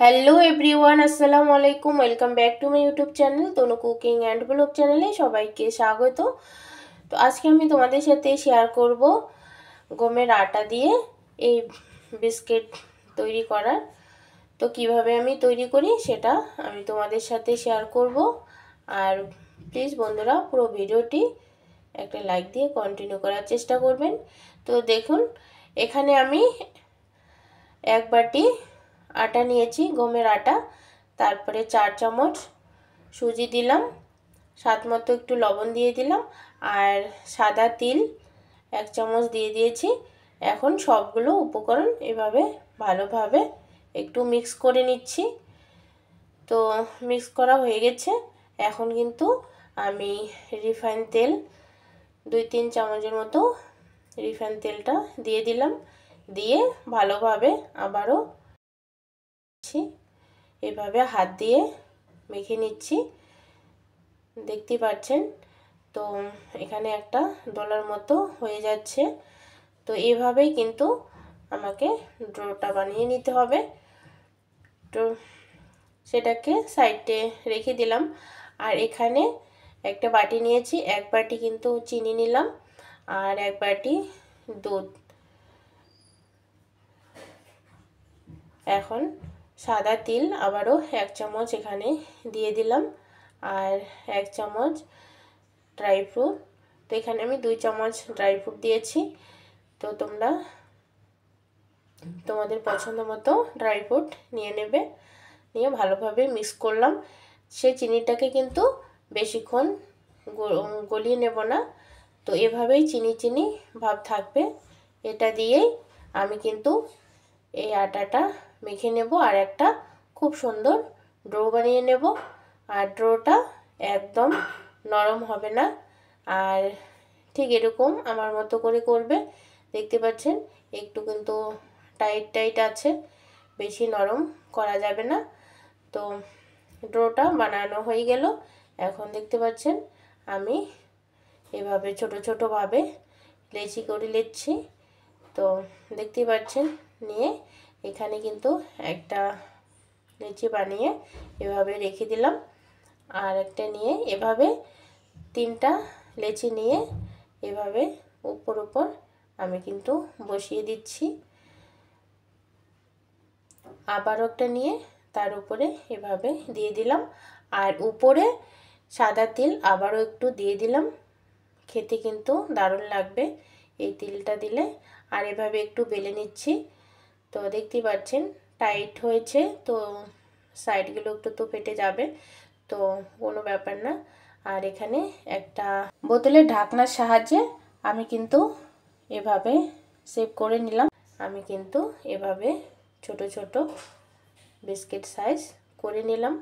Hello everyone, আসসালামু আলাইকুম। Welcome back to my YouTube channel Tanu cooking and blog চ্যানেলে সবাইকে স্বাগত। তো আজকে আমি তোমাদের সাথে শেয়ার করব গমের আটা দিয়ে এই বিস্কিট তৈরি করার। তো কিভাবে আমি তৈরি করি সেটা আমি তোমাদের সাথে শেয়ার করব। আর প্লিজ বন্ধুরা পুরো ভিডিওটি একটা লাইক দিয়ে কন্টিনিউ করার চেষ্টা করবেন। তো দেখুন, এখানে আমি এক বাটি আটা নিয়েছি, গমের আটা। তারপরে 4 চামচ সুজি দিলাম, স্বাদ মতো একটু লবণ দিয়ে দিলাম, আর সাদা তিল 1 চামচ দিয়ে দিয়েছি। এখন সবগুলো উপকরণ এভাবে ভালোভাবে একটু মিক্স করে নিচ্ছি। তো মিক্স করা হয়ে গেছে। এখন কিন্তু আমি রিফাইন তেল 2-3 চামচের মতো রিফাইন তেলটা দিয়ে দিলাম। দিয়ে ভালোভাবে আবারও এভাবে হাত দিয়ে মেখে নিচ্ছি, দেখতে পাচ্ছেন। তো এখানে একটা ডলার মতো হয়ে যাচ্ছে। তো এভাবেই কিন্তু আমাকে ডোটা বানিয়ে নিতে হবে। তো সেটাকে সাইডে রেখে দিলাম। আর এখানে একটা বাটি নিয়েছি, 1 বাটি কিন্তু চিনি নিলাম, আর 1 বাটি দুধ। এখন সাদা তিল আবারও 1 চামচ এখানে দিয়ে দিলাম, আর 1 চামচ ড্রাই ফ্রুট। তো এখানে আমি 2 চামচ ড্রাই ফ্রুট দিয়েছি। তো তোমরা তোমাদের পছন্দ মতো ড্রাই ফ্রুট নিয়ে নেবে। নিয়ে ভালোভাবে মিক্স করলাম। সেই চিনিটাকে কিন্তু বেশিক্ষণ গলিয়ে নেব না। তো এভাবেই চিনি চিনি ভাব থাকবে। এটা দিয়েই আমি কিন্তু এই আটাটা মেখে নেব আর একটা খুব সুন্দর ডো বানিয়ে নেব। আর ডোটা একদম নরম হবে না, আর ঠিক এরকম আমার মতো করে করবে। দেখতে পাচ্ছেন একটু কিন্তু টাইট টাইট আছে, বেশি নরম করা যাবে না। তো ডোটা বানানো হয়ে গেল। এখন দেখতে পাচ্ছেন আমি এভাবে ছোট ছোটোভাবে লেচি করে নিচ্ছি। তো দেখতে পাচ্ছেন নিয়ে এখানে কিন্তু একটা লেচি বানিয়ে এভাবে রেখে দিলাম। আর একটা নিয়ে এভাবে 3টা লেচি নিয়ে এভাবে উপর উপর আমি কিন্তু বসিয়ে দিচ্ছি। আবারও একটা নিয়ে তার উপরে এভাবে দিয়ে দিলাম, আর উপরে সাদা তিল আবারও একটু দিয়ে দিলাম। খেতে কিন্তু দারুণ লাগবে এই তিলটা দিলে। আর এভাবে একটু বেলে নিচ্ছি। তো দেখতে পাচ্ছেন টাইট হয়েছে, তো সাইডগুলো একটু তো ফেটে যাবে, তো কোনো ব্যাপার না। আর এখানে একটা বোতলের ঢাকনার সাহায্যে আমি কিন্তু এভাবে সেভ করে নিলাম। আমি কিন্তু এভাবে ছোট ছোট বিস্কিট সাইজ করে নিলাম।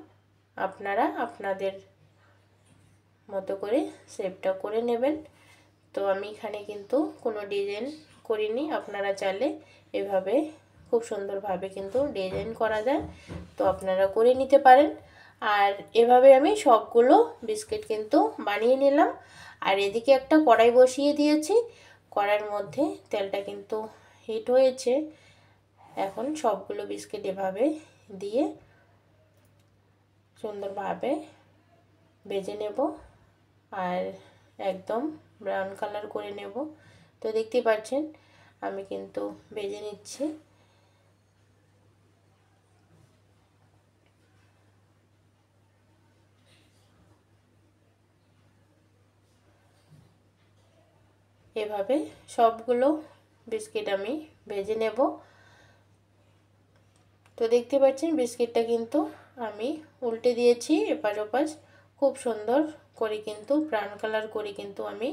আপনারা আপনাদের মতো করে শেপটা করে নেবেন। তো আমি এখানে কিন্তু কোনো ডিজাইন করিনি, আপনারা চাইলে এভাবে খুব সুন্দরভাবে কিন্তু ডিজাইন করা যায়, তো আপনারা করে নিতে পারেন। আর এভাবে আমি সবগুলো বিস্কিট কিন্তু বানিয়ে নিলাম। আর এদিকে একটা কড়াই বসিয়ে দিয়েছি, কড়াইয়ের মধ্যে তেলটা কিন্তু হিট হয়েছে। এখন সবগুলো বিস্কিট এভাবে দিয়ে সুন্দরভাবে ভেজে নেব, আর একদম ব্রাউন কালার করে নেব। তো দেখতে পাচ্ছেন আমি কিন্তু ভেজে নিচ্ছি। এভাবে সবগুলো বিস্কিট আমি ভেজে নেব। তো দেখতে পাচ্ছেন বিস্কিটটা কিন্তু আমি উল্টে দিয়েছি এপাশ ওপাশ, খুব সুন্দর করে কিন্তু ব্রাউন কালার করে কিন্তু আমি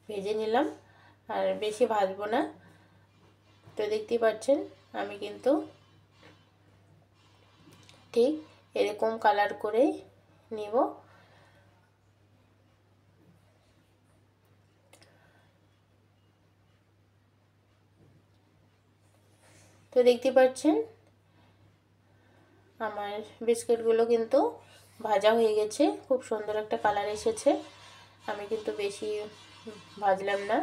ভেজে নিলাম, আর বেশি ভাজবো না। তো দেখতে পাচ্ছেন আমি কিন্তু ঠিক এরকম কালার করে নিব। তো দেখতে পাচ্ছেন আমার বিস্কিটগুলো কিন্তু ভাজা হয়ে গেছে, খুব সুন্দর একটা কালার এসেছে। আমি কিন্তু বেশি ভাজলাম না,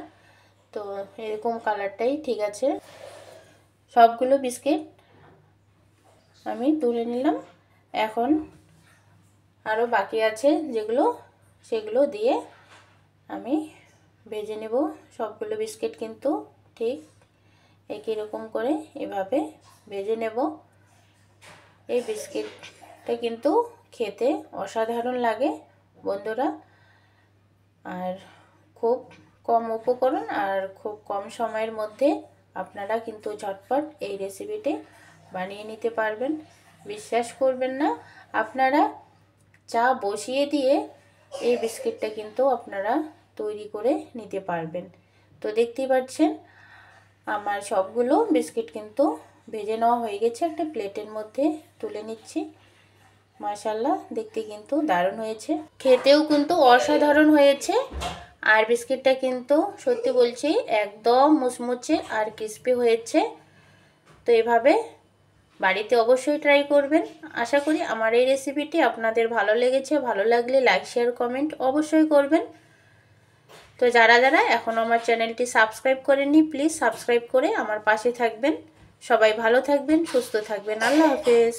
তো এরকম কালারটাই ঠিক আছে। সবগুলো বিস্কিট আমি তুলে নিলাম। এখন আরও বাকি আছে যেগুলো, সেগুলো দিয়ে আমি ভেজে নেব। সবগুলো বিস্কিট কিন্তু ঠিক একই রকম করে এভাবে ভেজে নেব। এই বিস্কিটটা কিন্তু খেতে অসাধারণ লাগে বন্ধুরা, আর খুব কম উপকরণ আর খুব কম সময়ের মধ্যে আপনারা কিন্তু ঝটপট এই রেসিপিটি বানিয়ে নিতে পারবেন। বিশ্বাস করবেন না, আপনারা চা বসিয়ে দিয়ে এই বিস্কিটটা কিন্তু আপনারা তৈরি করে নিতে পারবেন। তো দেখতেই পাচ্ছেন আমার সবগুলো বিস্কিট কিন্তু ভেজে নেওয়া হয়ে গেছে। একটা প্লেটের মধ্যে তুলে নিচ্ছি। মাশাআল্লাহ, দেখতে কিন্তু দারুণ হয়েছে, খেতেও কিন্তু অসাধারণ হয়েছে। আর বিস্কিটটা কিন্তু সত্যি বলছি একদম মুচমুচে আর ক্রিস্পি হয়েছে। তো এভাবে বাড়িতে অবশ্যই ট্রাই করবেন। আশা করি আমার এই রেসিপিটি আপনাদের ভালো লেগেছে। ভালো লাগলে লাইক শেয়ার কমেন্ট অবশ্যই করবেন। তো যারা যারা এখনও আমার চ্যানেলটি সাবস্ক্রাইব করেননি প্লিজ সাবস্ক্রাইব করে আমার পাশে থাকবেন। সবাই ভালো থাকবেন, সুস্থ থাকবেন। আল্লাহ হাফেজ।